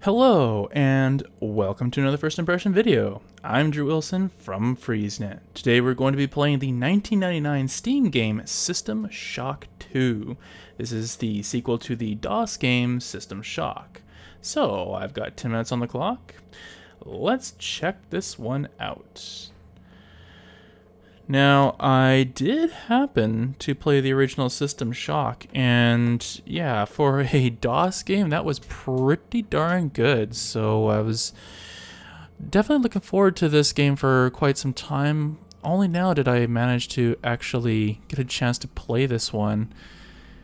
Hello, and welcome to another First Impression video. I'm Drew Wilson from FreezeNet. Today we're going to be playing the 1999 Steam game System Shock 2. This is the sequel to the DOS game System Shock. So, I've got 10 minutes on the clock. Let's check this one out. Now, I did happen to play the original System Shock, and yeah, for a DOS game, that was pretty darn good. So I was definitely looking forward to this game for quite some time. Only now did I manage to actually get a chance to play this one.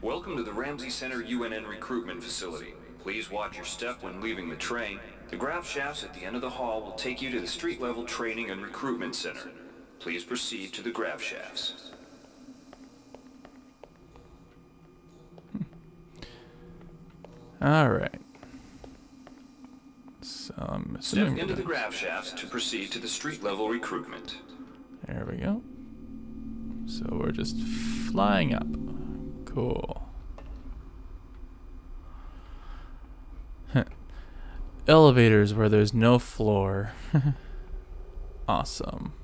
Welcome to the Ramsey Center UNN recruitment facility. Please watch your step when leaving the train. The grav shafts at the end of the hall will take you to the street-level training and recruitment center. Please proceed to the grav shafts. Alright. So I'm assuming Step into the grav shafts to proceed to the street-level recruitment. There we go. So we're just flying up. Cool. Elevators where there's no floor. Awesome.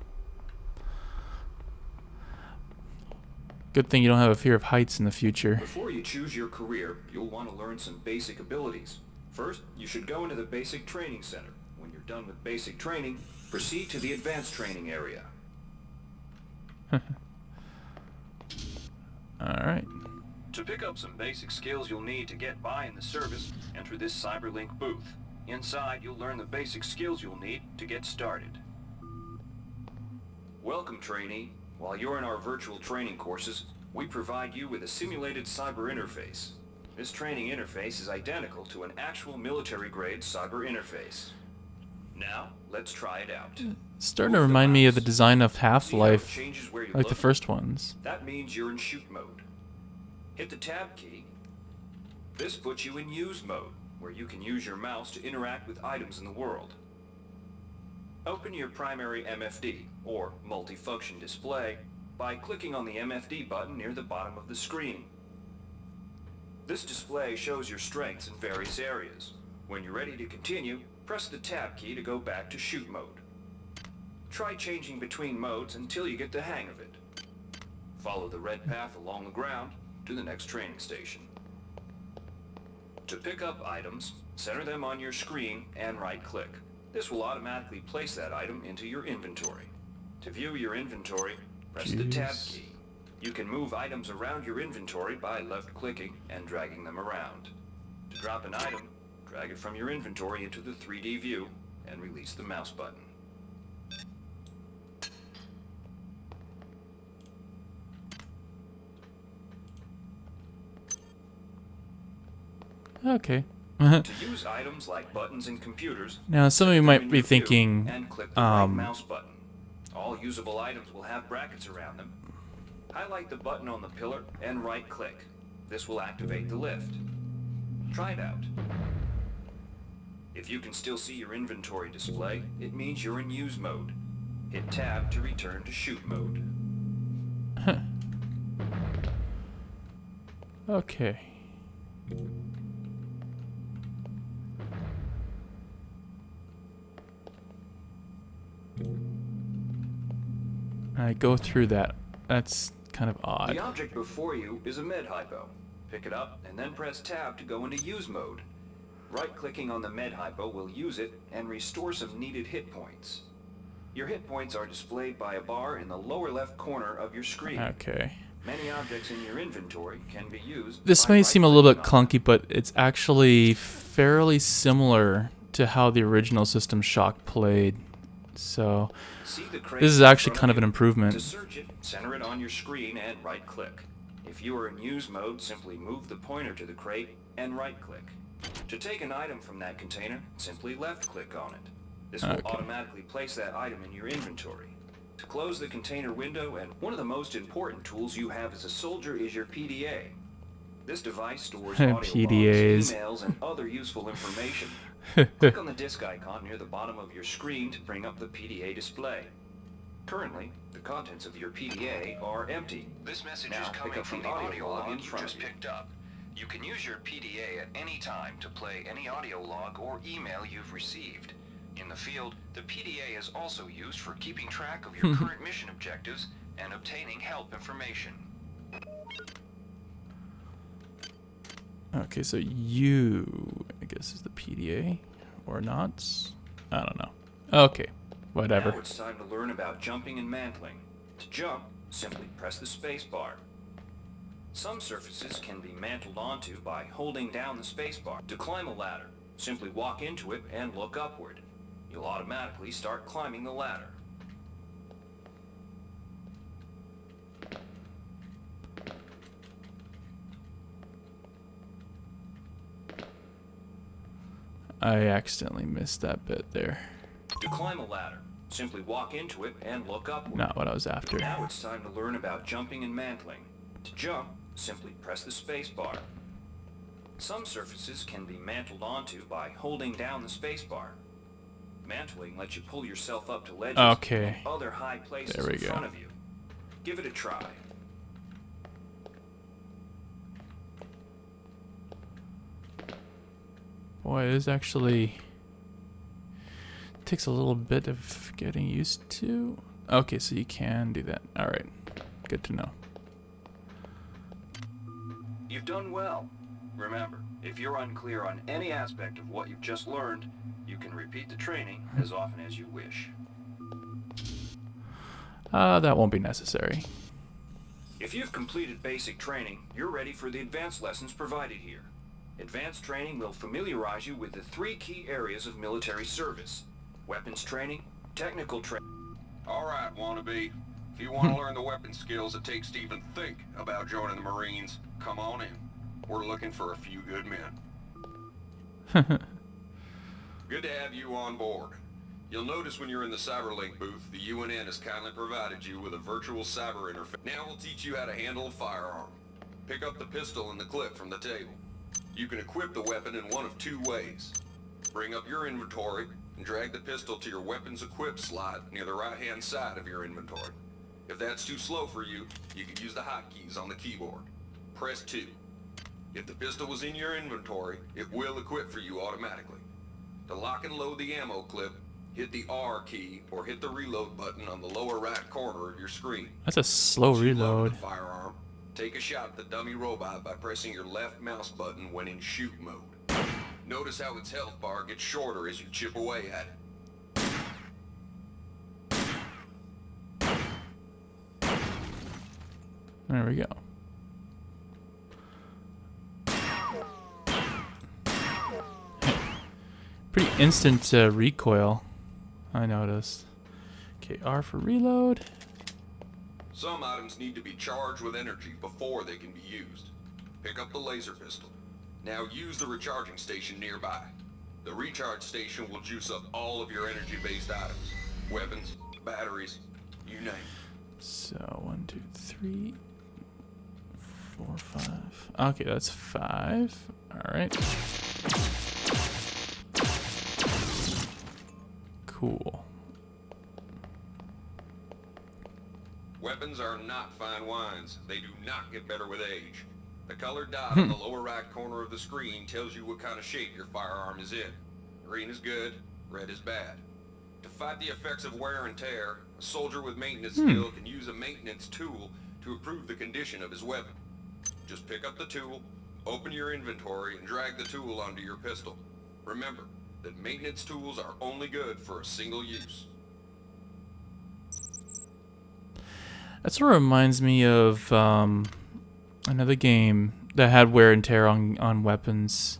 Good thing you don't have a fear of heights in the future. Before you choose your career, you'll want to learn some basic abilities. First, you should go into the basic training center. When you're done with basic training, proceed to the advanced training area. Alright. To pick up some basic skills you'll need to get by in the service, enter this CyberLink booth. Inside, you'll learn the basic skills you'll need to get started. Welcome, trainee. While you're in our virtual training courses, we provide you with a simulated cyber interface. This training interface is identical to an actual military-grade cyber interface. Now, let's try it out. It's starting to remind me of the design of Half-Life, like the first ones. That means you're in shoot mode. Hit the tab key. This puts you in use mode, where you can use your mouse to interact with items in the world. Open your primary MFD, or multifunction display, by clicking on the MFD button near the bottom of the screen. This display shows your strengths in various areas. When you're ready to continue, press the tab key to go back to shoot mode. Try changing between modes until you get the hang of it. Follow the red path along the ground to the next training station. To pick up items, center them on your screen and right-click. This will automatically place that item into your inventory. To view your inventory, press the tab key. You can move items around your inventory by left-clicking and dragging them around. To drop an item, drag it from your inventory into the 3D view and release the mouse button. Okay. To use items like buttons in computers, Now, some of you might be thinking, and click the right mouse button. All usable items will have brackets around them. Highlight the button on the pillar and right-click. This will activate the lift. Try it out. If you can still see your inventory display, it means you're in use mode. Hit tab to return to shoot mode. okay. I go through that. That's kind of odd. The object before you is a med hypo. Pick it up and then press tab to go into use mode. Right-clicking on the med hypo will use it and restore some needed hit points. Your hit points are displayed by a bar in the lower left corner of your screen. Okay. Many objects in your inventory can be used. This may seem a little bit clunky, but it's actually fairly similar to how the original System Shock played. So this is actually kind of an improvement. To search it, center it on your screen and right-click. If you are in use mode, simply move the pointer to the crate and right-click. To take an item from that container, simply left-click on it. This will automatically place that item in your inventory. To close the container window, and one of the most important tools you have as a soldier is your PDA. This device stores audio logs, emails, and other useful information. Click on the disk icon near the bottom of your screen to bring up the PDA display. Currently, the contents of your PDA are empty. This message is coming from the audio log you just picked up. You can use your PDA at any time to play any audio log or email you've received. In the field, the PDA is also used for keeping track of your current mission objectives and obtaining help information. Okay, so you, I guess, is the PDA, or not? I don't know. Okay, whatever. Now it's time to learn about jumping and mantling. To jump, simply press the space bar. Some surfaces can be mantled onto by holding down the space bar. To climb a ladder, simply walk into it and look upward. You'll automatically start climbing the ladder. I accidentally missed that bit there. To climb a ladder, simply walk into it and look upward. Not what I was after. Now it's time to learn about jumping and mantling. To jump, simply press the space bar. Some surfaces can be mantled onto by holding down the space bar. Mantling lets you pull yourself up to ledges Okay. and other high places There we in go. front of you. Give it a try. Boy, it is actually takes a little bit of getting used to. Okay, so you can do that. All right, good to know. You've done well. Remember, if you're unclear on any aspect of what you've just learned, you can repeat the training as often as you wish. That won't be necessary. If you've completed basic training, you're ready for the advanced lessons provided here. Advanced training will familiarize you with the 3 key areas of military service: weapons training, technical training. Alright, wannabe. If you want to learn the weapon skills it takes to even think about joining the Marines, come on in. We're looking for a few good men. Good to have you on board. You'll notice when you're in the CyberLink booth, the UNN has kindly provided you with a virtual cyber interface. Now we'll teach you how to handle a firearm. Pick up the pistol and the clip from the table. You can equip the weapon in one of 2 ways. Bring up your inventory and drag the pistol to your weapons equip slot near the right-hand side of your inventory. If that's too slow for you, you can use the hotkeys on the keyboard. Press 2. If the pistol was in your inventory, it will equip for you automatically. To lock and load the ammo clip, hit the R key or hit the reload button on the lower right corner of your screen. That's a slow Once you load reload. the firearm, take a shot at the dummy robot by pressing your left mouse button when in shoot mode. Notice how its health bar gets shorter as you chip away at it. There we go. Pretty instant recoil, I noticed. Okay, R for reload. Some items need to be charged with energy before they can be used. Pick up the laser pistol. Now use the recharging station nearby. The recharge station will juice up all of your energy-based items. Weapons, batteries, you name it. So 1, 2, 3, 4, 5. Okay, that's 5. All right. Cool. Weapons are not fine wines. They do not get better with age. The colored dot on the lower right corner of the screen tells you what kind of shape your firearm is in. Green is good, red is bad. To fight the effects of wear and tear, a soldier with maintenance skill can use a maintenance tool to improve the condition of his weapon. Just pick up the tool, open your inventory, and drag the tool onto your pistol. Remember that maintenance tools are only good for a single use. That sort of reminds me of another game that had wear and tear on weapons.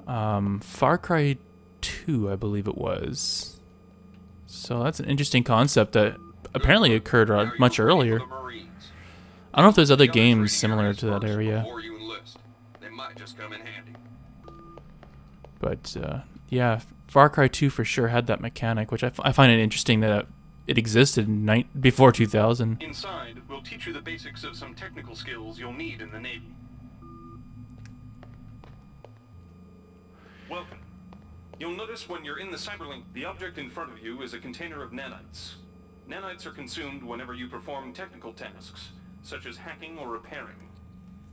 Far Cry 2, I believe it was. So that's an interesting concept that apparently occurred much earlier. I don't know if there's other games similar to that area. Before you enlist, they might just come in handy. But yeah, Far Cry 2 for sure had that mechanic, which I find it interesting that it existed before 2000. Inside, we'll teach you the basics of some technical skills you'll need in the Navy. Welcome. You'll notice when you're in the cyberlink, the object in front of you is a container of nanites. Nanites are consumed whenever you perform technical tasks, such as hacking or repairing.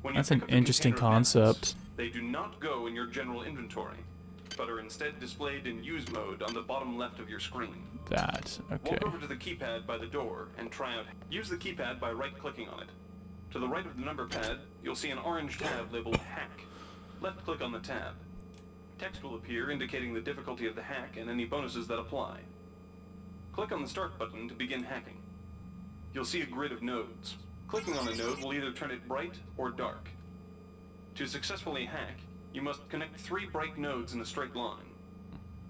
When you That's pick an up the interesting container of mats, concept. they do not go in your general inventory, but are instead displayed in use mode on the bottom left of your screen. That, okay. Walk over to the keypad by the door and try out. Use the keypad by right-clicking on it. To the right of the number pad, you'll see an orange tab labeled Hack. Left-click on the tab. Text will appear indicating the difficulty of the hack and any bonuses that apply. Click on the Start button to begin hacking. You'll see a grid of nodes. Clicking on a node will either turn it bright or dark. To successfully hack, you must connect 3 bright nodes in a straight line.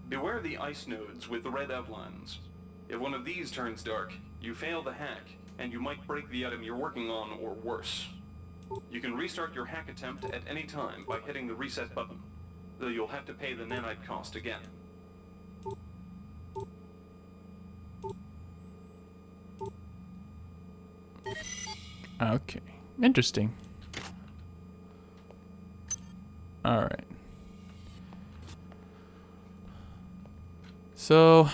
Beware the ice nodes with the red outlines. If one of these turns dark, you fail the hack, and you might break the item you're working on or worse. You can restart your hack attempt at any time by hitting the reset button, though you'll have to pay the nanite cost again. Okay. Interesting. Alright. So,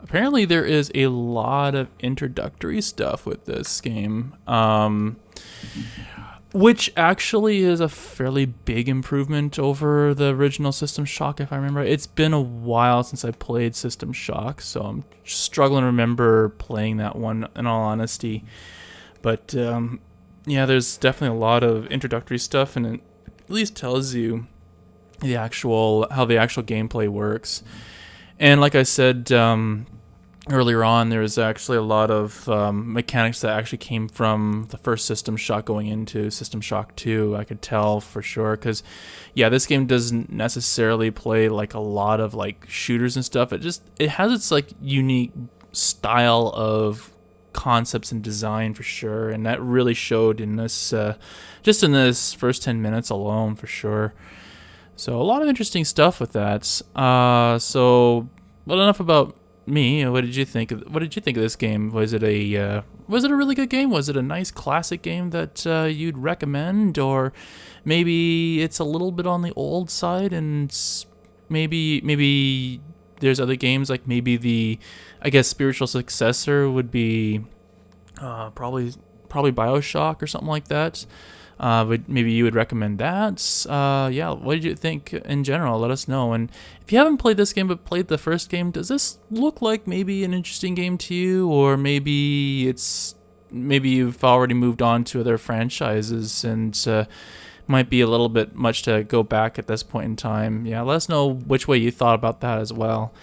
apparently there is a lot of introductory stuff with this game, which actually is a fairly big improvement over the original System Shock, if I remember. It's been a while since I played System Shock, so I'm struggling to remember playing that one, in all honesty. But, yeah, there's definitely a lot of introductory stuff, and it at least tells you how the actual gameplay works. And like I said earlier on, there's actually a lot of mechanics that actually came from the first System Shock going into System Shock 2, I could tell for sure. Because, yeah, this game doesn't necessarily play like a lot of like shooters and stuff. It has its like unique style of concepts and design for sure, and that really showed in this just in this first 10 minutes alone for sure. So a lot of interesting stuff with that. So, well, enough about me. What did you think of this game? Was it a really good game? Was it a nice classic game that you'd recommend, or maybe it's a little bit on the old side, and maybe there's other games, like maybe the, I guess, spiritual successor would be probably BioShock or something like that. But maybe you would recommend that. Yeah, what did you think in general? Let us know. And if you haven't played this game but played the first game, does this look like maybe an interesting game to you, or maybe you've already moved on to other franchises and might be a little bit much to go back at this point in time? Yeah, let us know which way you thought about that as well.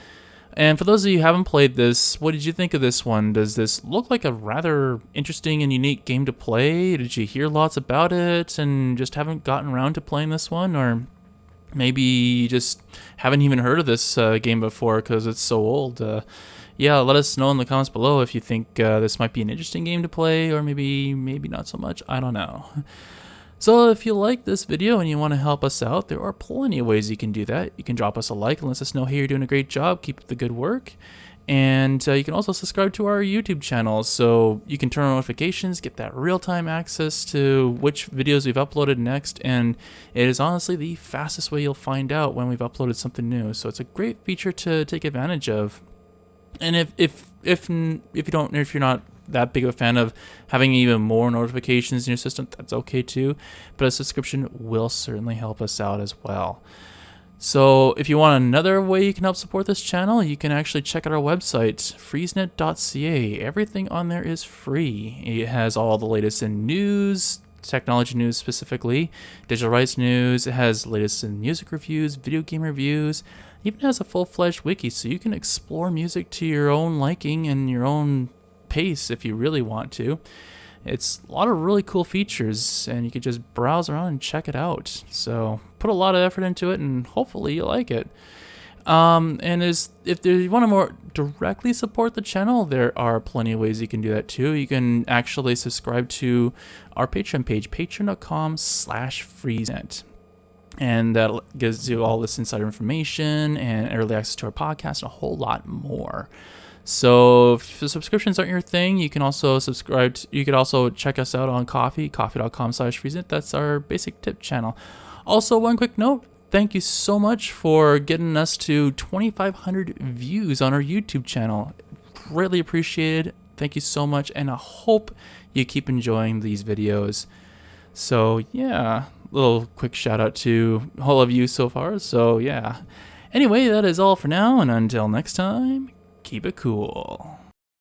And for those of you who haven't played this, what did you think of this one? Does this look like a rather interesting and unique game to play? Did you hear lots about it and just haven't gotten around to playing this one? Or maybe you just haven't even heard of this game before because it's so old? Yeah, let us know in the comments below if you think this might be an interesting game to play, or maybe not so much. I don't know. So if you like this video and you want to help us out, there are plenty of ways you can do that. You can drop us a like and let us know, hey, you're doing a great job, keep up the good work. And you can also subscribe to our YouTube channel so you can turn on notifications, get that real-time access to which videos we've uploaded next. And it is honestly the fastest way you'll find out when we've uploaded something new. So it's a great feature to take advantage of. And if you're not that big of a fan of having even more notifications in your system, that's okay too, but a subscription will certainly help us out as well. So if you want another way you can help support this channel, you can actually check out our website, freezenet.ca. Everything on there is free. It has all the latest in news, technology news specifically, digital rights news. It has the latest in music reviews, video game reviews. It even has a full-fledged wiki, so you can explore music to your own liking and your own pace if you really want to. It's a lot of really cool features, and you can just browse around and check it out. So put a lot of effort into it, and hopefully you like it. And if you want to more directly support the channel, there are plenty of ways you can do that too. You can actually subscribe to our Patreon page, patreon.com/freezenet. And that gives you all this insider information and early access to our podcast and a whole lot more. So if the subscriptions aren't your thing, you can also subscribe. You could also check us out on Ko-fi, ko-fi.com/freezenet. That's our basic tip channel. Also, one quick note. Thank you so much for getting us to 2,500 views on our YouTube channel. Greatly appreciated. Thank you so much, and I hope you keep enjoying these videos. So yeah, little quick shout out to all of you so far. So yeah. Anyway, that is all for now, and until next time, keep it cool.